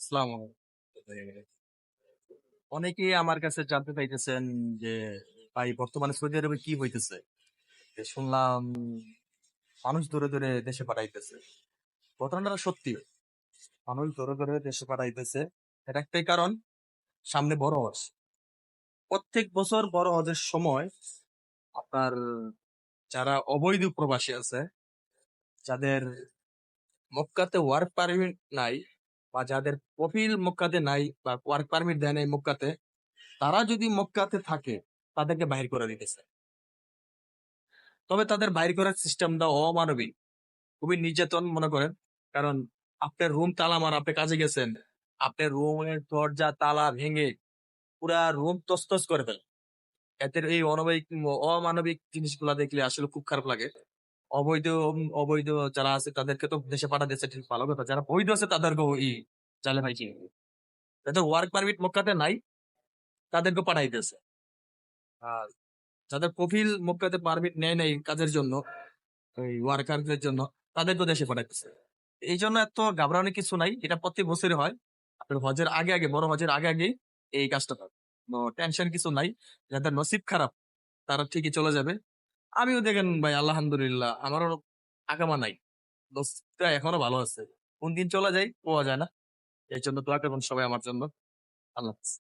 আসসালামু আলাইকুম। অনেকেই আমার কাছে জানতে চাইতেছেন যে ভাই বর্তমানে সৌদি আরবে কি হইতেছে? শুনলাম মানুষ ধরে ধরে দেশে পাঠাইতেছে। ঘটনাটা সত্যি। মানুষ ধরে ধরে দেশে পাঠাইতেছে। এর একটাই কারণ, সামনে বড় হজ। প্রত্যেক বছর বড় হজের সময় আপনার যারা অবৈধ প্রবাসী আছে, যাদের মক্কাতে ওয়ার্ক পারমিট নাই, বা যাদের কফিল মক্কাতে নাই বা ওয়ার্ক পারমিট দেয় নাই মক্কাতে, তারা যদি মক্কাতে থাকে তাদেরকে বাহির করে দিতেছে। তবে তাদের বাইর করার সিস্টেমটা অমানবিক, খুবই নির্যাতন মনে করেন। কারণ আপনার রুম তালা মারা, আপনি কাজে গেছেন, আপনার রুমের দরজা তালা ভেঙে পুরা রুম তছনছ করে ফেলে। এদের এই অমানবিক জিনিসগুলা দেখলে আসলে খুব খারাপ লাগে। অবৈধ অবৈধ যারা আছে তাদেরকে তো দেশে পাঠাতেছে, ঠিক ভালো কথা। যারা বৈধ আছে তাদেরকেও জালে ভাই কি, যাদের ওয়ার্ক পারমিট মক্কাতে নাই তাদেরকে পাঠাইতেছে। আর যাদের কফিল মক্কাতে পারমিট নেয় নাই কাজের জন্য, ওই ওয়ার্কারদের জন্য, তাদেরকে দেশে পাঠাইতেছে। এই জন্য এত ঘাবড়ানোর কিছু নাই, এটা প্রত্যেক বছরই হয়। আপনার হজের আগে আগে, বড় হজের আগে আগে এই কাজটা হয়। টেনশন কিছু নাই। যাদের নসিব খারাপ তারা ঠিকই চলে যাবে। আমিও দেখেন ভাই, আলহামদুলিল্লাহ আমারও আগামা নাই, নসিবটা এখনো ভালো আছে। কোন দিন চলে যায় পাওয়া যায় না। এই জন্য দোয়া করবেন সবাই আমার জন্য। আল্লাহ হাফেজ।